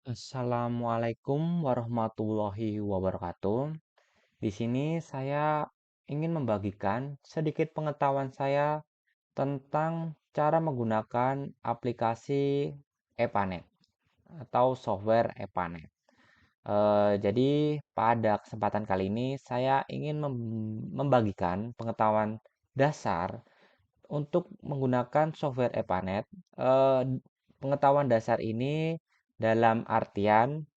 Assalamualaikum warahmatullahi wabarakatuh. Di sini saya ingin membagikan sedikit pengetahuan saya tentang cara menggunakan aplikasi Epanet atau software Epanet. Jadi pada kesempatan kali ini saya ingin membagikan pengetahuan dasar untuk menggunakan software Epanet. Pengetahuan dasar ini dalam artian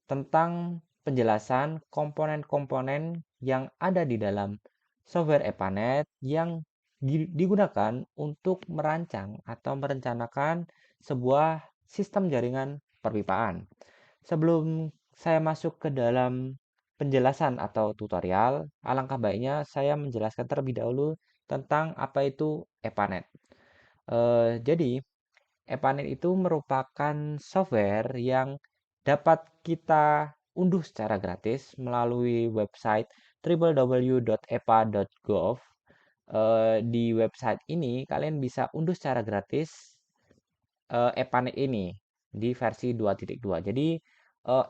tentang penjelasan komponen-komponen yang ada di dalam software Epanet yang digunakan untuk merancang atau merencanakan sebuah sistem jaringan perpipaan. Sebelum saya masuk ke dalam penjelasan atau tutorial, alangkah baiknya saya menjelaskan terlebih dahulu tentang apa itu Epanet. Jadi, Epanet itu merupakan software yang dapat kita unduh secara gratis melalui website www.epa.gov. Di website ini kalian bisa unduh secara gratis Epanet ini di versi 2.2. Jadi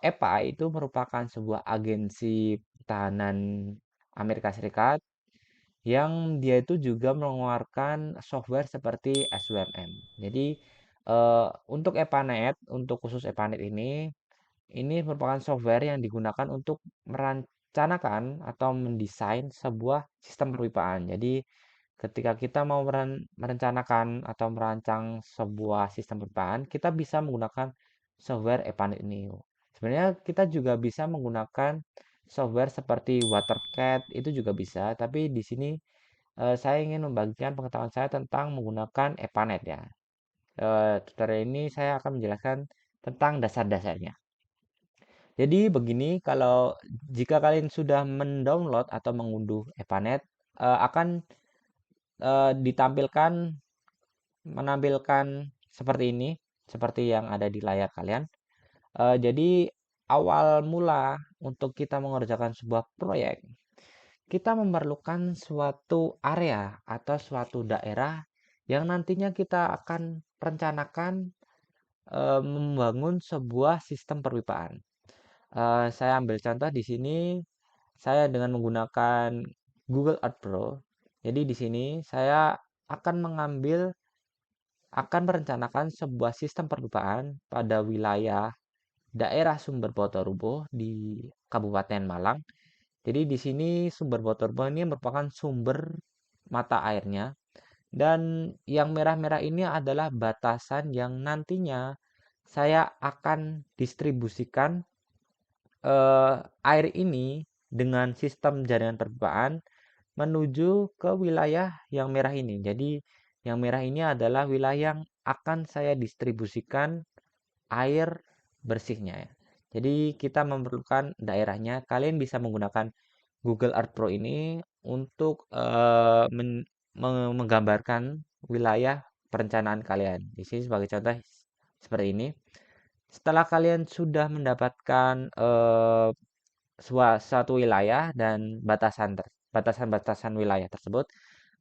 EPA itu merupakan sebuah agensi pertahanan Amerika Serikat yang dia itu juga mengeluarkan software seperti SWMM. Jadi untuk Epanet, untuk khusus Epanet ini merupakan software yang digunakan untuk merencanakan atau mendesain sebuah sistem perpipaan. Jadi ketika kita mau merencanakan atau merancang sebuah sistem perpipaan, kita bisa menggunakan software Epanet ini. Sebenarnya kita juga bisa menggunakan software seperti WaterCat itu juga bisa, tapi di sini saya ingin membagikan pengetahuan saya tentang menggunakan Epanet ya. Tutorial ini saya akan menjelaskan tentang dasar-dasarnya. Jadi begini, kalau jika kalian sudah mendownload atau mengunduh Epanet, akan ditampilkan menampilkan seperti ini, seperti yang ada di layar kalian. Jadi awal mula untuk kita mengerjakan sebuah proyek, kita memerlukan suatu area atau suatu daerah yang nantinya kita akan rencanakan membangun sebuah sistem perpipaan. Saya ambil contoh di sini, saya dengan menggunakan Google Earth Pro. Jadi di sini saya akan akan merencanakan sebuah sistem perpipaan pada wilayah daerah Sumber Botorubo di Kabupaten Malang. Jadi di sini sumber Botorubo ini merupakan sumber mata airnya dan yang merah-merah ini adalah batasan yang nantinya saya akan distribusikan air ini dengan sistem jaringan perpipaan menuju ke wilayah yang merah ini. Jadi yang merah ini adalah wilayah yang akan saya distribusikan air bersihnya. Jadi kita memerlukan daerahnya. Kalian bisa menggunakan Google Earth Pro ini untuk menggambarkan wilayah perencanaan kalian. Di sini sebagai contoh seperti ini. Setelah kalian sudah mendapatkan suatu wilayah dan batasan-batasan wilayah tersebut,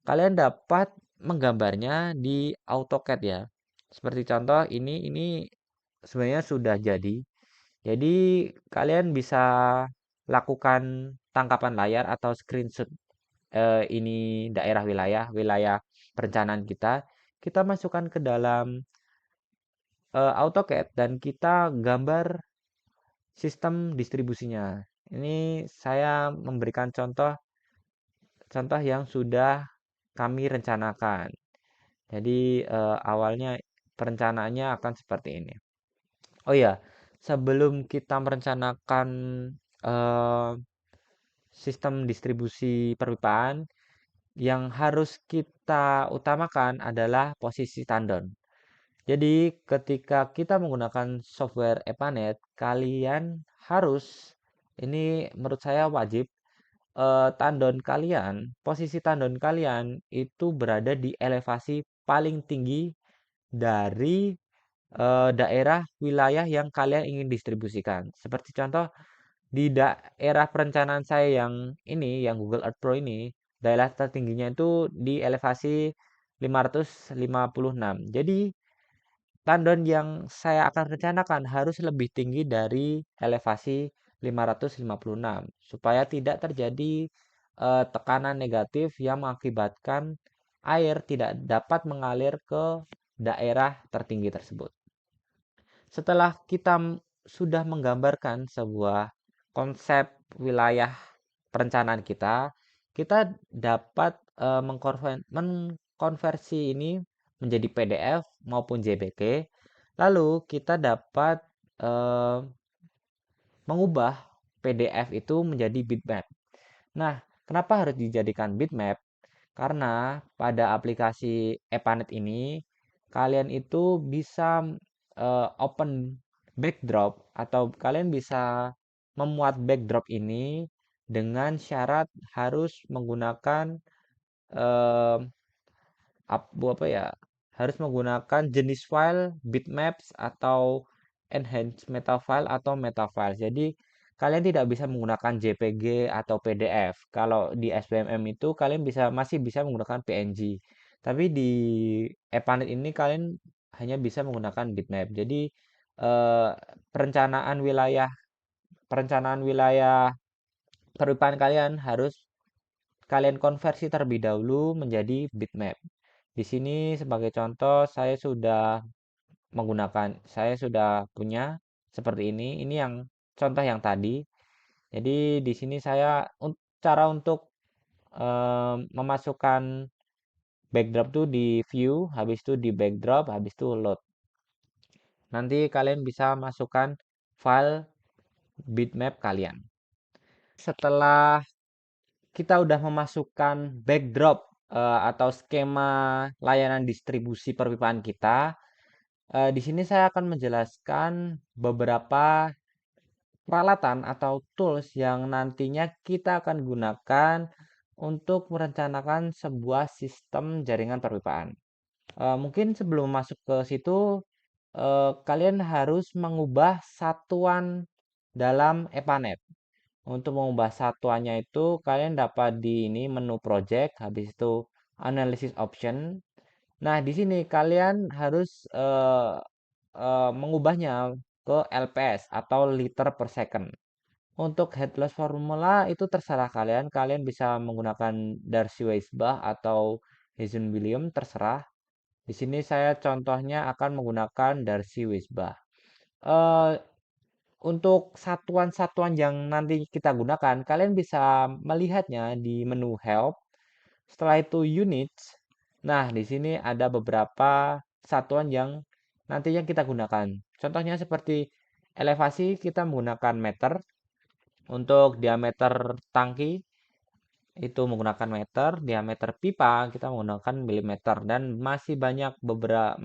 kalian dapat menggambarnya di AutoCAD ya. Seperti contoh ini sebenarnya sudah jadi. Jadi kalian bisa lakukan tangkapan layar atau screenshot ini daerah wilayah perencanaan kita. Kita masukkan ke dalam AutoCAD dan kita gambar sistem distribusinya. Ini saya memberikan contoh yang sudah kami rencanakan. Jadi awalnya perencanaannya akan seperti ini. Oh ya, sebelum kita merencanakan eh, sistem distribusi perpipaan, yang harus kita utamakan adalah posisi tandon. Jadi ketika kita menggunakan software Epanet, kalian harus, ini menurut saya wajib, posisi tandon kalian itu berada di elevasi paling tinggi dari daerah wilayah yang kalian ingin distribusikan. Seperti contoh di daerah perencanaan saya yang ini, yang Google Earth Pro ini, daerah tertingginya itu di elevasi 556. Jadi tandon yang saya akan rencanakan harus lebih tinggi dari elevasi 556 supaya tidak terjadi tekanan negatif yang mengakibatkan air tidak dapat mengalir ke daerah tertinggi tersebut. Setelah kita sudah menggambarkan sebuah konsep wilayah perencanaan kita, kita dapat mengkonversi ini menjadi PDF maupun JPG. Lalu kita dapat eh, mengubah PDF itu menjadi bitmap. Nah, kenapa harus dijadikan bitmap? Karena pada aplikasi ePanet ini kalian itu bisa open backdrop atau kalian bisa memuat backdrop ini dengan syarat harus menggunakan eh, apa ya? Harus menggunakan jenis file bitmaps atau enhanced meta file atau meta file. Jadi kalian tidak bisa menggunakan JPG atau PDF. Kalau di SBMM itu kalian masih bisa menggunakan PNG. Tapi di ePanet ini kalian hanya bisa menggunakan bitmap. Jadi eh, perencanaan wilayah perencanaan wilayah perpipaan kalian harus kalian konversi terlebih dahulu menjadi bitmap. Di sini sebagai contoh saya sudah punya seperti ini. Ini yang contoh yang tadi. Jadi di sini cara untuk memasukkan backdrop tuh di view, habis itu di backdrop, habis itu load. Nanti kalian bisa masukkan file bitmap kalian. Setelah kita udah memasukkan backdrop atau skema layanan distribusi perpipaan kita, di sini saya akan menjelaskan beberapa peralatan atau tools yang nantinya kita akan gunakan untuk merencanakan sebuah sistem jaringan perpipaan. Mungkin sebelum masuk ke situ, kalian harus mengubah satuan dalam ePanet. Untuk mengubah satuannya itu kalian dapat di ini menu project, habis itu analysis option. Nah, di sini kalian harus mengubahnya ke LPS atau liter per second. Untuk head loss formula itu terserah kalian. Kalian bisa menggunakan Darcy-Weisbach atau Hazen-William, terserah. Di sini saya contohnya akan menggunakan Darcy-Weisbach. Eh, untuk satuan-satuan yang nanti kita gunakan, kalian bisa melihatnya di menu Help. Setelah itu Units. Nah, di sini ada beberapa satuan yang nantinya kita gunakan. Contohnya seperti elevasi kita menggunakan meter, untuk diameter tangki itu menggunakan meter, diameter pipa kita menggunakan milimeter dan masih banyak beberapa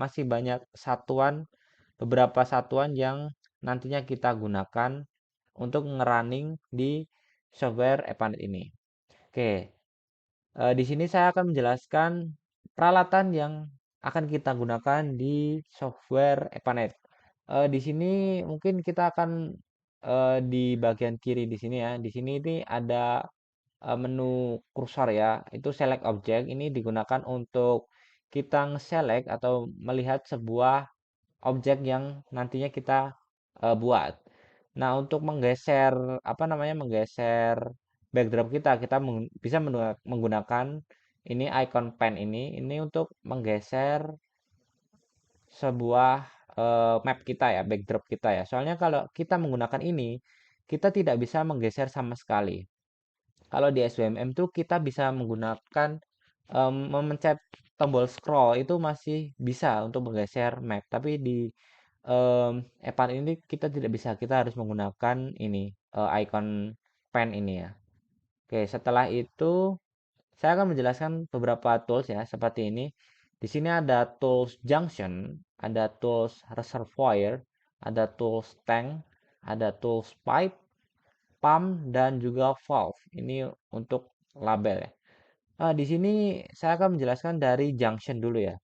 satuan yang nantinya kita gunakan untuk ngerunning di software ePanet ini. Oke, di sini saya akan menjelaskan peralatan yang akan kita gunakan di software ePanet. Di sini mungkin kita akan di bagian kiri di sini ya. Di sini ini ada menu kursor ya. Itu select object. Ini digunakan untuk kita nge-select atau melihat sebuah objek yang nantinya kita buat. Nah, untuk menggeser menggeser backdrop kita bisa menggunakan ini icon pen ini untuk menggeser sebuah map kita ya, backdrop kita ya. Soalnya kalau kita menggunakan ini, kita tidak bisa menggeser sama sekali. Kalau di SBMM tuh kita bisa menggunakan memencet tombol scroll itu masih bisa untuk menggeser map, tapi di Epan ini kita tidak bisa, kita harus menggunakan ini icon pen ini ya. Oke, setelah itu saya akan menjelaskan beberapa tools ya, seperti ini. Di sini ada tools junction, ada tools reservoir, ada tools tank, ada tools pipe, pump, dan juga valve. Ini untuk label ya. Nah, di sini saya akan menjelaskan dari junction dulu ya.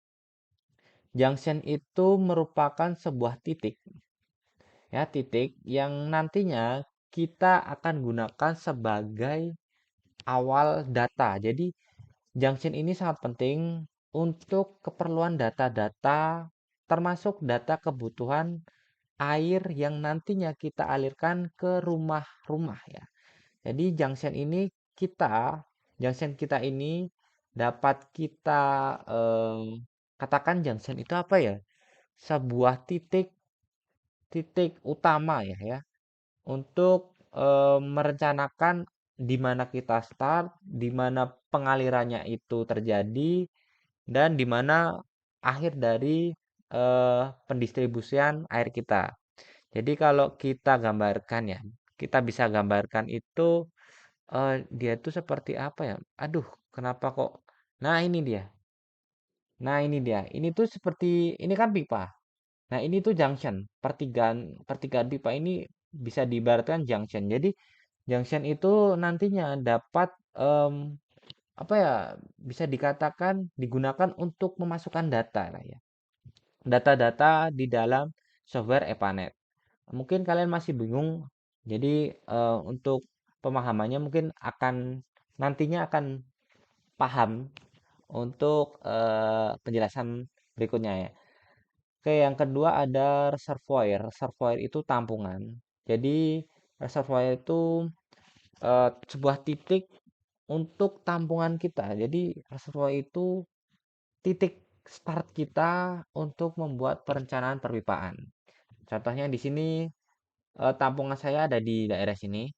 Junction itu merupakan sebuah titik ya, titik yang nantinya kita akan gunakan sebagai awal data. Jadi junction ini sangat penting untuk keperluan data-data termasuk data kebutuhan air yang nantinya kita alirkan ke rumah-rumah ya. Jadi junction kita ini dapat kita katakan junction itu apa ya? Sebuah titik titik utama ya untuk merencanakan di mana kita start, di mana pengalirannya itu terjadi, dan di mana akhir dari pendistribusian air kita. Jadi kalau kita gambarkan ya, kita bisa gambarkan itu dia itu seperti apa ya? Aduh, kenapa kok? Nah ini dia. Nah ini dia. Ini tuh seperti ini kan pipa. Nah ini tuh junction. Pertigaan pertigaan pipa ini bisa diibaratkan junction. Jadi junction itu nantinya dapat apa ya? Bisa dikatakan digunakan untuk memasukkan data lah ya. Data-data di dalam software Epanet. Mungkin kalian masih bingung. Jadi untuk pemahamannya mungkin nantinya akan paham untuk penjelasan berikutnya ya. Oke, yang kedua ada reservoir. Reservoir itu tampungan. Jadi reservoir itu sebuah titik untuk tampungan kita. Jadi reservoir itu titik start kita untuk membuat perencanaan perpipaan. Contohnya di sini tampungan saya ada di daerah sini.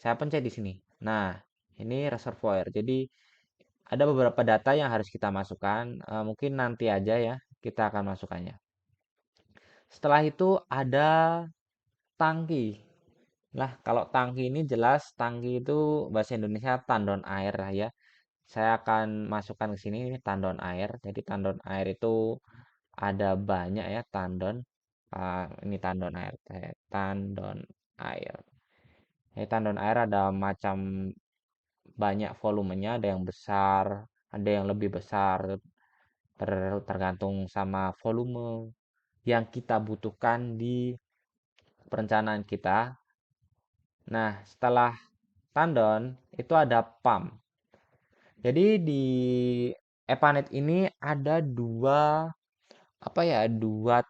Saya pencet di sini. Nah, ini reservoir. Jadi ada beberapa data yang harus kita masukkan. Mungkin nanti aja ya kita akan masukkannya. Setelah itu ada tangki. Nah, kalau tangki ini jelas tangki itu bahasa Indonesia tandon air lah ya. Saya akan masukkan ke sini tandon air. Jadi tandon air itu ada banyak ya tandon. Ini tandon air. Tandon air. Tandon air ada macam banyak volumenya, ada yang besar, ada yang lebih besar, tergantung sama volume yang kita butuhkan di perencanaan kita. Nah, setelah tandon itu ada pump. Jadi di Epanet ini ada dua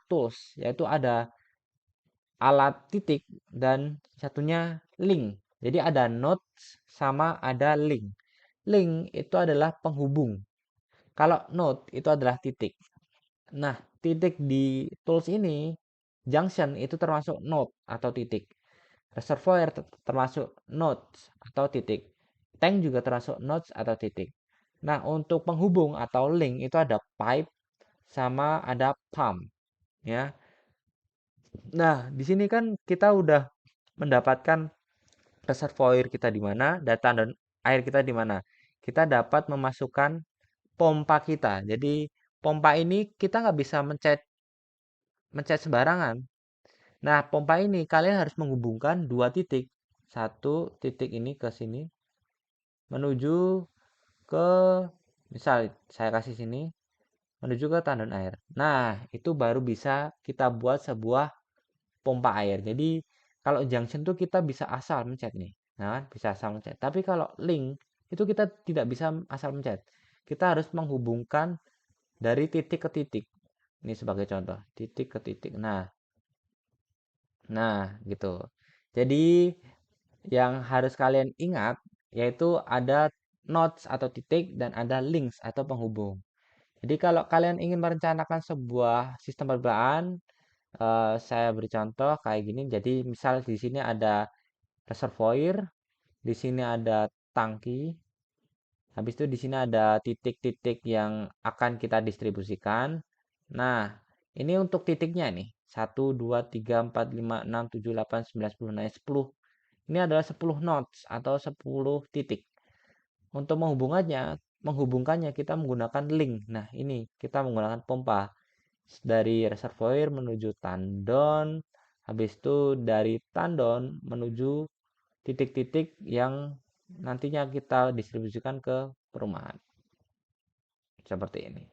tools, yaitu ada alat titik dan satunya link. Jadi ada nodes sama ada link. Link itu adalah penghubung. Kalau node itu adalah titik. Nah, titik di tools ini, junction itu termasuk node atau titik. Reservoir termasuk nodes atau titik. Tank juga termasuk nodes atau titik. Nah, untuk penghubung atau link itu ada pipe sama ada pump, ya. Nah, di sini kan kita udah mendapatkan reservoir kita di mana, data dan air kita di mana. Kita dapat memasukkan pompa kita. Jadi pompa ini kita nggak bisa mencet mencet sembarangan. Nah, pompa ini kalian harus menghubungkan dua titik. Satu titik ini ke sini menuju ke misal saya kasih sini menuju ke tandon air. Nah, itu baru bisa kita buat sebuah pompa air. Jadi kalau junction tuh kita bisa asal mencet nih. Nah, bisa asal mencet. Tapi kalau link itu kita tidak bisa asal mencet. Kita harus menghubungkan dari titik ke titik. Ini sebagai contoh, titik ke titik. Nah, gitu. Jadi yang harus kalian ingat yaitu ada nodes atau titik dan ada links atau penghubung. Jadi kalau kalian ingin merencanakan sebuah sistem perbelaan, saya beri contoh kayak gini. Jadi misal di sini ada reservoir, di sini ada tangki, habis itu di sini ada titik-titik yang akan kita distribusikan. Nah, ini untuk titiknya nih. 1, 2, 3, 4, 5, 6, 7, 8, 9, 10. Nah, 10. Ini adalah 10 nodes atau 10 titik. Untuk menghubungkannya kita menggunakan link. Nah, ini kita menggunakan pompa dari reservoir menuju tandon, habis itu dari tandon menuju titik-titik yang nantinya kita distribusikan ke perumahan. Seperti ini.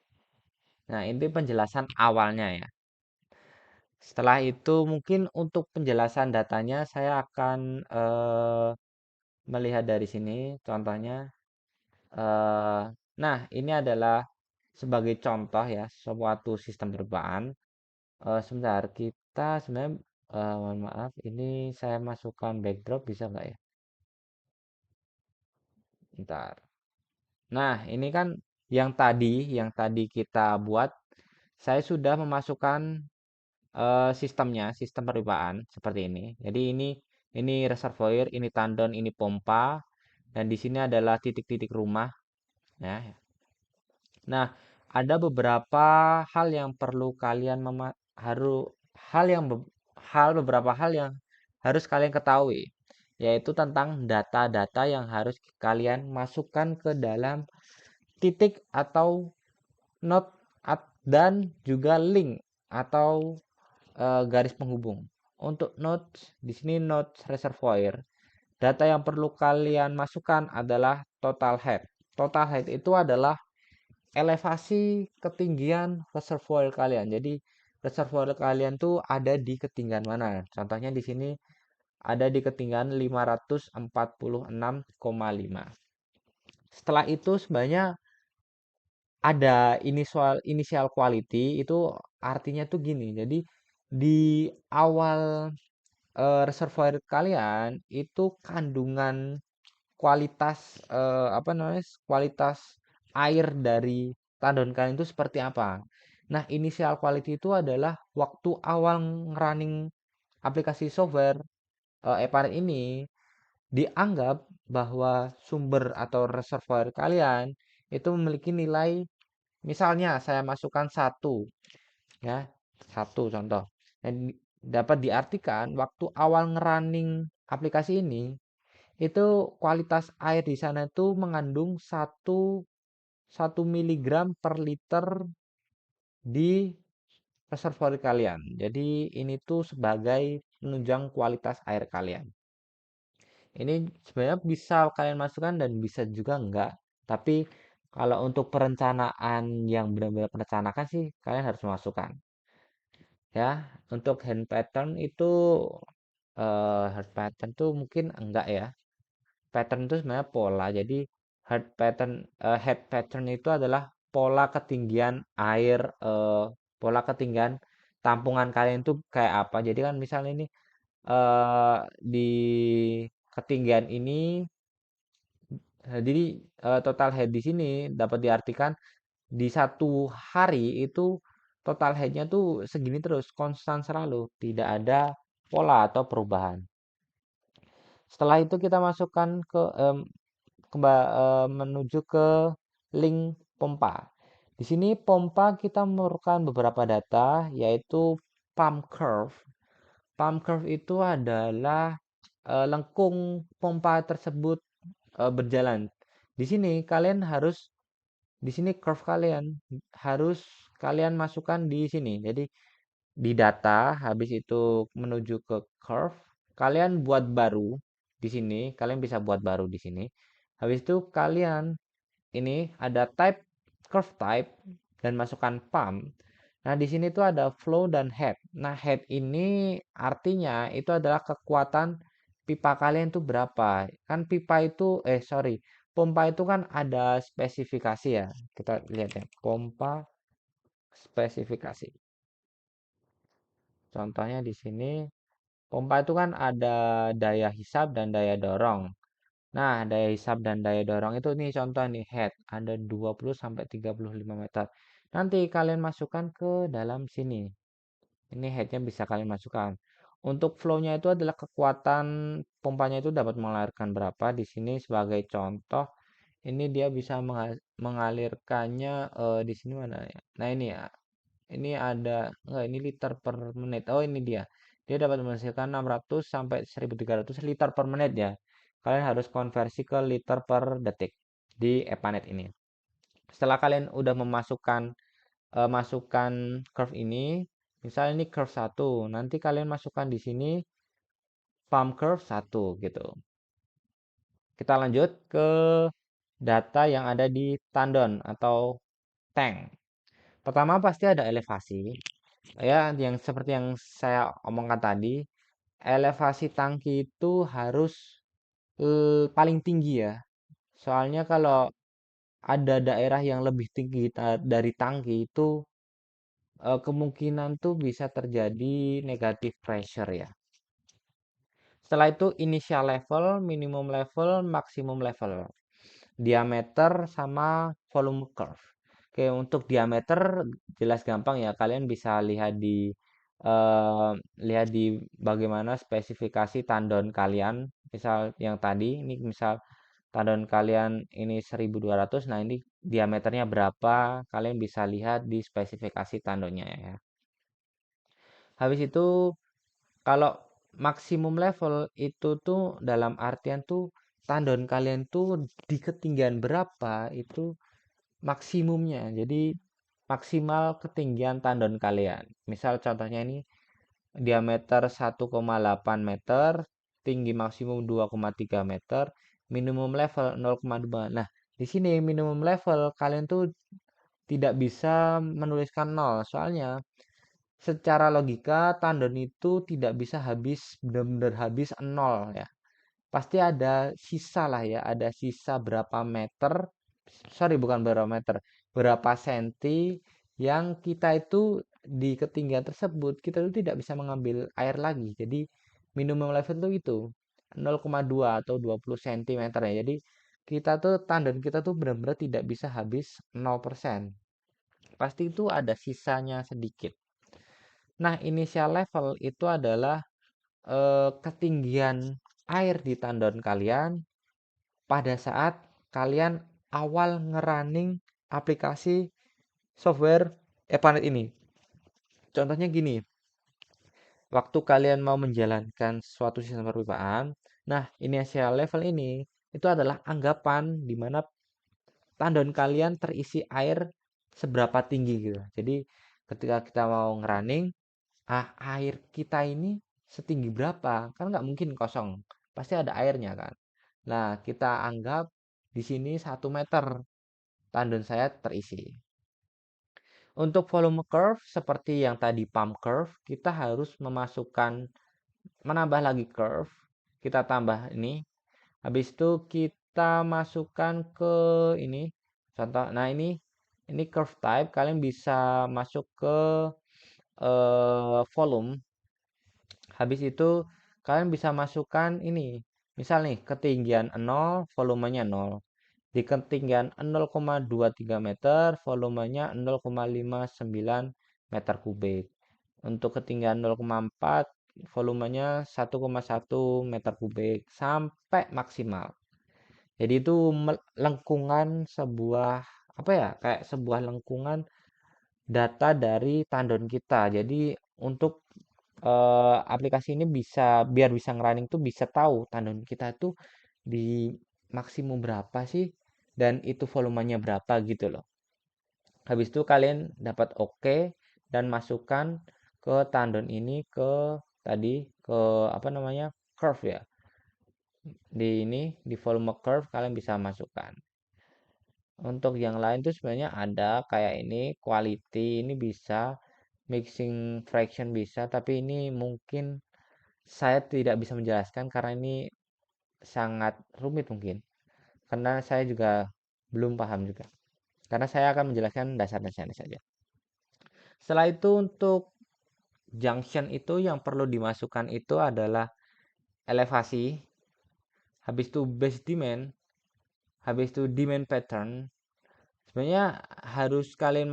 Nah, ini penjelasan awalnya ya. Setelah itu mungkin untuk penjelasan datanya saya akan melihat dari sini contohnya. Eh, nah, ini adalah sebagai contoh ya suatu sistem percobaan. Sebentar, kita sebenarnya mohon maaf, ini saya masukkan backdrop bisa nggak ya? Bentar. Nah, ini kan yang tadi kita buat, saya sudah memasukkan sistemnya, sistem perpipaan seperti ini. Jadi ini reservoir, ini tandon, ini pompa, dan di sini adalah titik-titik rumah. Ya. Nah, ada beberapa hal yang perlu kalian harus hal yang be- hal beberapa hal yang harus kalian ketahui, yaitu tentang data-data yang harus kalian masukkan ke dalam titik atau node dan juga link atau garis penghubung. Untuk nodes, di sini nodes reservoir, data yang perlu kalian masukkan adalah total height. Total height itu adalah elevasi ketinggian reservoir kalian. Jadi reservoir kalian tuh ada di ketinggian mana? Contohnya di sini ada di ketinggian 546,5. Setelah itu sebenarnya ada initial quality itu artinya tuh gini. Jadi di awal reservoir kalian itu kandungan kualitas apa namanya? Kualitas air dari tandon kalian itu seperti apa. Nah, initial quality itu adalah waktu awal running aplikasi software Epanet ini dianggap bahwa sumber atau reservoir kalian itu memiliki nilai, misalnya saya masukkan satu, ya, satu contoh. Dan dapat diartikan waktu awal ngerunning aplikasi ini itu kualitas air di sana itu mengandung satu miligram per liter di reservoir kalian. Jadi ini tuh sebagai penunjang kualitas air kalian. Ini sebenarnya bisa kalian masukkan dan bisa juga enggak. Tapi kalau untuk perencanaan yang benar-benar perencanaan sih kalian harus memasukkan. Ya, untuk hand pattern itu hand pattern tuh mungkin enggak ya. Pattern itu sebenarnya pola. Jadi head pattern itu adalah pola ketinggian air, pola ketinggian tampungan kalian itu kayak apa. Jadi kan misalnya ini di ketinggian ini, jadi total head di sini dapat diartikan di satu hari itu total headnya tuh segini terus, konstan selalu, tidak ada pola atau perubahan. Setelah itu kita masukkan menuju ke link pompa. Di sini pompa kita memerlukan beberapa data, yaitu pump curve. Pump curve itu adalah lengkung pompa tersebut berjalan. Di sini kalian harus di sini curve kalian harus kalian masukkan di sini. Jadi di data, habis itu menuju ke curve, kalian buat baru di sini, kalian bisa buat baru di sini. Habis itu kalian ini ada type, curve type, dan masukkan pump. Nah, di sini tuh ada flow dan head. Nah, head ini artinya itu adalah kekuatan pipa kalian tuh berapa. Kan pipa itu, sorry, pompa itu kan ada spesifikasi ya. Kita lihat ya, pompa spesifikasi. Contohnya di sini, pompa itu kan ada daya hisap dan daya dorong. Nah, daya hisap dan daya dorong itu nih contoh nih head ada 20 sampai 35 meter. Nanti kalian masukkan ke dalam sini. Ini headnya bisa kalian masukkan. Untuk flow-nya itu adalah kekuatan pompanya itu dapat mengalirkan berapa. Di sini sebagai contoh, ini dia bisa mengalirkannya di sini mana ya? Nah, ini ya. Ini ada enggak, ini liter per menit. Oh, ini dia. Dia dapat menghasilkan 600 sampai 1300 liter per menit ya. Kalian harus konversi ke liter per detik di Epanet ini. Setelah kalian udah masukkan curve ini, misalnya ini curve 1, nanti kalian masukkan di sini pump curve 1 gitu. Kita lanjut ke data yang ada di tandon atau tank. Pertama pasti ada elevasi. Ya, yang seperti yang saya omongkan tadi, elevasi tangki itu harus paling tinggi ya. Soalnya kalau ada daerah yang lebih tinggi dari tangki itu kemungkinan tuh bisa terjadi negative pressure ya. Setelah itu initial level, minimum level, maksimum level. Diameter sama volume curve. Oke, untuk diameter jelas gampang ya. Kalian bisa eh, lihat di bagaimana spesifikasi tandon kalian. Misal yang tadi, ini misal tandon kalian ini 1200. Nah, ini diameternya berapa? Kalian bisa lihat di spesifikasi tandonnya ya. Habis itu kalau maksimum level itu tuh dalam artian tuh tandon kalian tuh di ketinggian berapa itu maksimumnya. Jadi maksimal ketinggian tandon kalian. Misal contohnya ini diameter 1,8 meter, tinggi maksimum 2,3 meter, minimum level 0,2. Nah, di sini minimum level kalian tuh tidak bisa menuliskan 0. Soalnya secara logika tandon itu tidak bisa habis benar-benar habis 0 ya. Pasti ada sisa lah ya, ada sisa berapa meter, sorry bukan berapa meter, berapa senti yang kita itu di ketinggian tersebut kita itu tidak bisa mengambil air lagi. Jadi minimum level itu 0,2 atau 20 cm ya. Jadi kita tuh tandon kita tuh benar-benar tidak bisa habis 0%. Pasti itu ada sisanya sedikit. Nah, initial level itu adalah ketinggian air di tandon kalian pada saat kalian awal ngerunning aplikasi software Epanet ini. Contohnya gini, waktu kalian mau menjalankan suatu sistem perpipaan, nah initial level ini itu adalah anggapan di mana tandon kalian terisi air seberapa tinggi gitu. Jadi ketika kita mau ngerunning, air kita ini setinggi berapa? Kan nggak mungkin kosong, pasti ada airnya kan. Nah, kita anggap di sini 1 meter tandon saya terisi. Untuk volume curve, seperti yang tadi pump curve, kita harus menambah lagi curve. Kita tambah ini. Habis itu kita masukkan ke ini. Contoh, nah ini curve type. Kalian bisa masuk ke volume. Habis itu kalian bisa masukkan ini. Misal nih, ketinggian 0, volumenya 0. Di ketinggian 0,23 meter, volumenya 0,59 meter kubik. Untuk ketinggian 0,4, volumenya 1,1 meter kubik sampai maksimal. Jadi itu lengkungan sebuah apa ya? Kayak sebuah lengkungan data dari tandon kita. Jadi untuk aplikasi ini biar bisa ngerunning tuh bisa tahu tandon kita tuh di maksimum berapa sih dan itu volumenya berapa gitu loh. Habis itu kalian dapat oke dan masukkan ke tandon ini ke tadi ke apa namanya curve ya. Di volume curve kalian bisa masukkan. Untuk yang lain tuh sebenarnya ada kayak ini quality ini bisa mixing fraction bisa tapi ini mungkin saya tidak bisa menjelaskan karena ini sangat rumit mungkin. Karena saya juga belum paham juga. Karena saya akan menjelaskan dasar-dasarnya saja. Setelah itu untuk junction itu yang perlu dimasukkan itu adalah elevasi, habis itu base demand, habis itu demand pattern. Sebenarnya harus kalian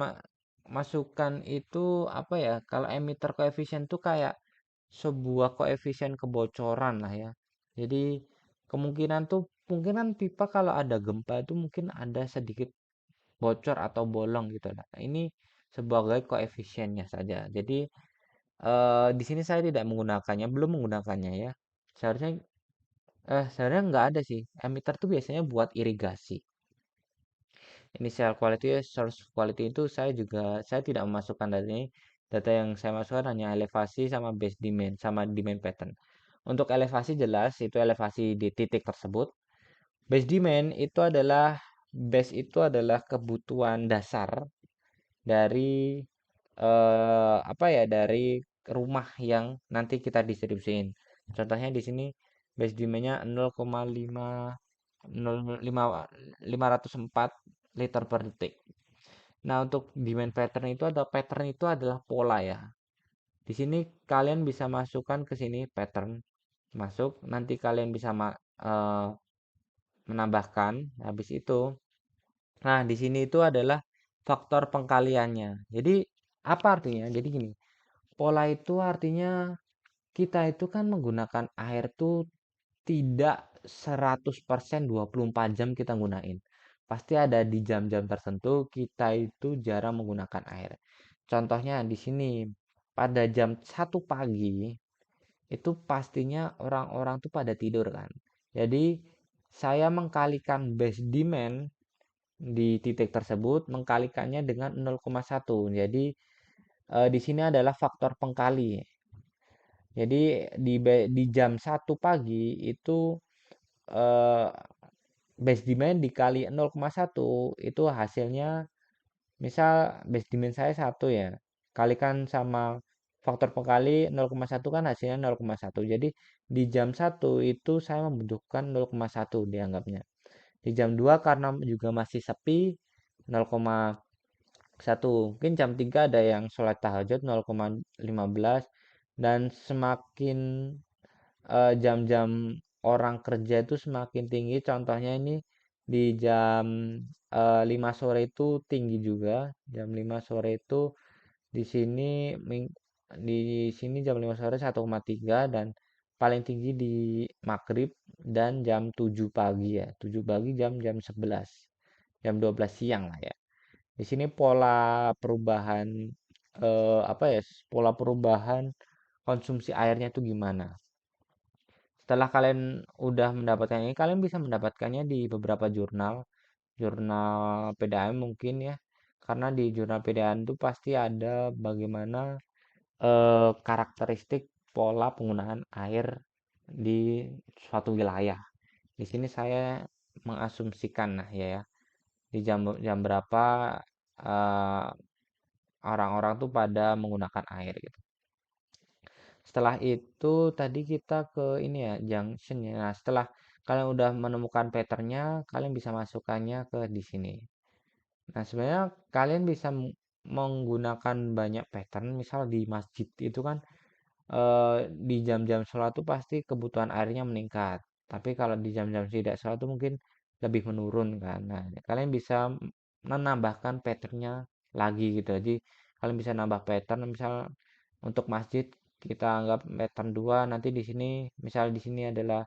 masukkan itu apa ya? Kalau emitter coefficient itu kayak sebuah koefisien kebocoran lah ya. Jadi kemungkinan tuh mungkinan pipa kalau ada gempa itu mungkin ada sedikit bocor atau bolong gitu. Nah, ini sebagai koefisiennya saja. Jadi di sini saya tidak menggunakannya, belum menggunakannya ya. Seharusnya sebenarnya nggak ada sih. Emitter tuh biasanya buat irigasi. Initial quality, source quality itu saya tidak memasukkan data ini. Data yang saya masukkan hanya elevasi sama base demand sama demand pattern. Untuk elevasi jelas itu elevasi di titik tersebut. Base itu adalah kebutuhan dasar dari apa ya dari rumah yang nanti kita distribusiin. Contohnya di sini base demand-nya 0,5 0,5 504 liter per detik. Nah, untuk demand pattern itu adalah pola ya. Di sini kalian bisa masukkan ke sini pattern, masuk, nanti kalian bisa menambahkan habis itu. Nah, di sini itu adalah faktor pengkaliannya. Jadi apa artinya? Jadi gini, pola itu artinya kita itu kan menggunakan air tuh tidak 100% 24 jam kita gunain. Pasti ada di jam-jam tertentu kita itu jarang menggunakan air. Contohnya di sini pada jam 1 pagi itu pastinya orang-orang tuh pada tidur kan. Jadi saya mengkalikan base demand di titik tersebut mengkalikannya dengan 0,1. Jadi di sini adalah faktor pengkali. Jadi di jam 1 pagi itu eh, base demand dikali 0,1 itu hasilnya, misal base demand saya 1 ya, kalikan sama faktor pengkali 0,1 kan hasilnya 0,1. Jadi di jam 1 itu saya membutuhkan 0,1 dianggapnya. Di jam 2 karena juga masih sepi 0,1. Mungkin jam 3 ada yang sholat tahajud 0,15. Dan semakin jam-jam orang kerja itu semakin tinggi. Contohnya ini di jam 5 sore itu tinggi juga. Jam 5 sore itu di sini jam 5 sore 1,3 dan paling tinggi di maghrib dan jam 7 pagi ya. 7 pagi jam 11. Jam 12 siang lah ya. Di sini pola perubahan apa ya? Pola perubahan konsumsi airnya itu gimana? Setelah kalian udah mendapatkan ini, kalian bisa mendapatkannya di beberapa jurnal PDAM mungkin ya. Karena di jurnal PDAM itu pasti ada bagaimana karakteristik pola penggunaan air di suatu wilayah. Di sini saya mengasumsikan nah ya, di jam jam berapa eh, orang-orang tuh pada menggunakan air gitu. Setelah itu tadi kita ke ini ya, junctionnya. Nah, setelah kalian udah menemukan patternnya, kalian bisa masukkannya ke di sini. Nah, sebenarnya kalian bisa menggunakan banyak pattern. Misal di masjid itu kan di jam-jam sholat tuh pasti kebutuhan airnya meningkat. Tapi kalau di jam-jam tidak sholat tuh mungkin lebih menurun kan. Nah, kalian bisa menambahkan patternnya lagi gitu. Jadi kalian bisa nambah pattern, misal untuk masjid kita anggap pattern 2, nanti di sini misal di sini adalah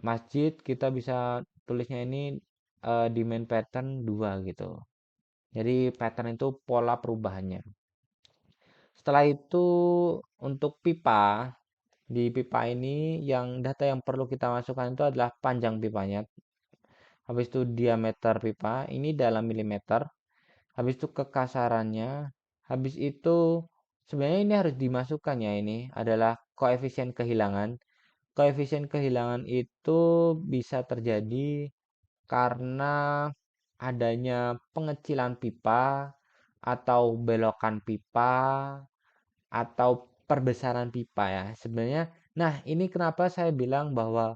masjid, kita bisa tulisnya ini di main pattern 2 gitu. Jadi pattern itu pola perubahannya. Setelah itu untuk pipa, di pipa ini yang data yang perlu kita masukkan itu adalah panjang pipanya. Habis itu diameter pipa, ini dalam milimeter. Habis itu kekasarannya. Habis itu sebenarnya ini harus dimasukkan ya, ini adalah koefisien kehilangan. Koefisien kehilangan itu bisa terjadi karena adanya pengecilan pipa atau belokan pipa atau perbesaran pipa ya. Sebenarnya, nah ini kenapa saya bilang bahwa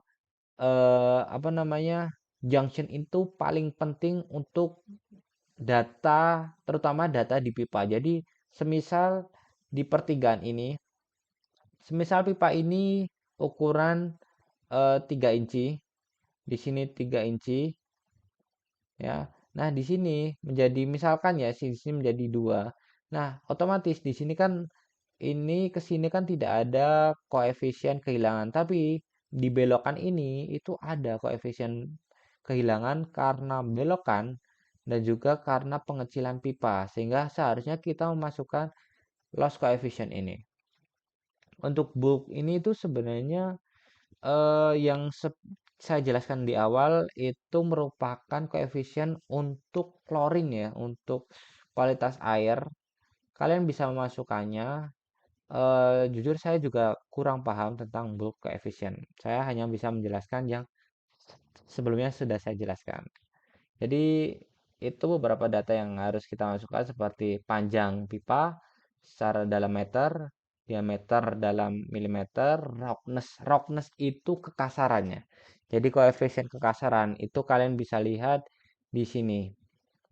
apa namanya, junction itu paling penting untuk data, terutama data di pipa. Jadi semisal di pertigaan ini, semisal pipa ini ukuran 3 inci, di sini 3 inci ya. Nah, di sini menjadi misalkan ya di sini menjadi 2. Nah, otomatis di sini kan ini ke sini kan tidak ada koefisien kehilangan, tapi di belokan ini itu ada koefisien kehilangan karena belokan dan juga karena pengecilan pipa, sehingga seharusnya kita memasukkan loss coefficient ini. Untuk bulk ini itu sebenarnya yang saya jelaskan di awal itu merupakan koefisien untuk klorin ya, untuk kualitas air. Kalian bisa memasukkannya. Jujur saya juga kurang paham tentang bulk coefficient. Saya hanya bisa menjelaskan yang sebelumnya sudah saya jelaskan. Jadi itu beberapa data yang harus kita masukkan seperti panjang pipa secara dalam meter, diameter dalam milimeter, roughness. Roughness itu kekasarannya. Jadi koefisien kekasaran itu kalian bisa lihat di sini.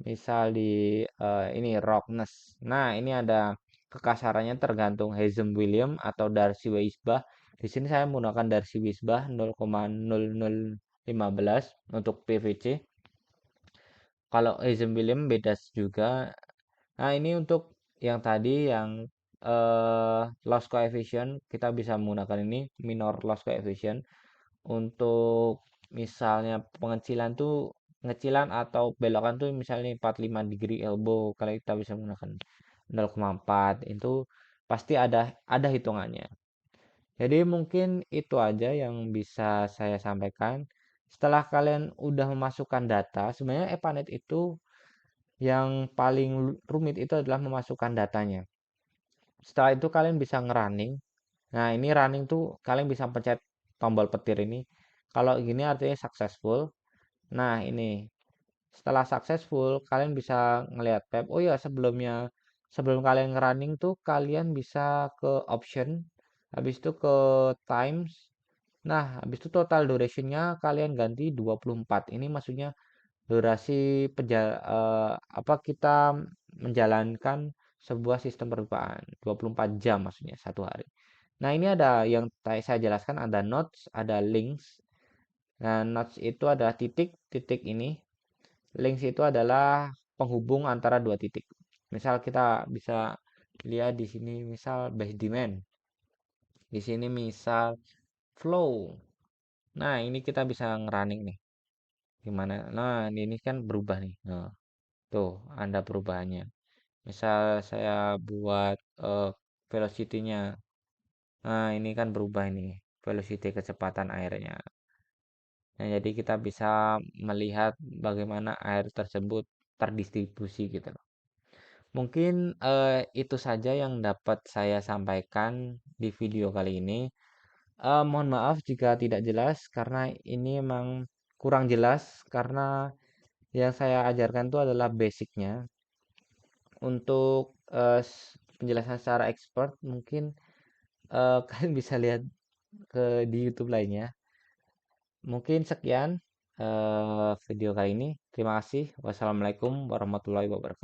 Misal di ini roughness. Nah, ini ada kekasarannya tergantung Hazem William atau Darcy Weisbach. Di sini saya menggunakan Darcy Weisbach 0,0015 untuk PVC. Kalau Hazem William beda juga. Nah, ini untuk yang tadi yang loss coefficient kita bisa menggunakan ini minor loss coefficient. Untuk misalnya pengecilan tuh pengecilan atau belokan tuh misalnya 45 degree elbow kalau kita bisa menggunakan 0,4 itu pasti ada hitungannya. Jadi mungkin itu aja yang bisa saya sampaikan. Setelah kalian udah memasukkan data, sebenarnya Epanet itu yang paling rumit itu adalah memasukkan datanya. Setelah itu kalian bisa ngerunning. Nah, ini running tuh kalian bisa pencet tombol petir ini. Kalau gini artinya successful. Nah, ini setelah successful kalian bisa ngelihat tab. Oh ya, sebelum kalian ngerunning tuh kalian bisa ke option, habis itu ke times. Nah, habis itu total durationnya kalian ganti 24. Ini maksudnya durasi apa kita menjalankan sebuah sistem percobaan 24 jam maksudnya satu hari. Nah, ini ada yang tadi saya jelaskan ada nodes, ada links. Nah, nodes itu adalah titik-titik ini. Links itu adalah penghubung antara dua titik. Misal kita bisa lihat di sini misal base demand. Di sini misal flow. Nah, ini kita bisa ngerunning nih. Gimana? Nah, ini kan berubah nih. Nah, tuh, ada perubahannya. Misal saya buat velocity-nya. Nah, ini kan berubah ini. Velocity kecepatan airnya. Nah, jadi kita bisa melihat bagaimana air tersebut terdistribusi gitu loh. Mungkin itu saja yang dapat saya sampaikan di video kali ini. Mohon maaf jika tidak jelas karena ini emang kurang jelas karena yang saya ajarkan itu adalah basicnya. Untuk penjelasan secara expert mungkin kalian bisa lihat di YouTube lainnya. Mungkin sekian video kali ini. Terima kasih. Wassalamualaikum warahmatullahi wabarakatuh.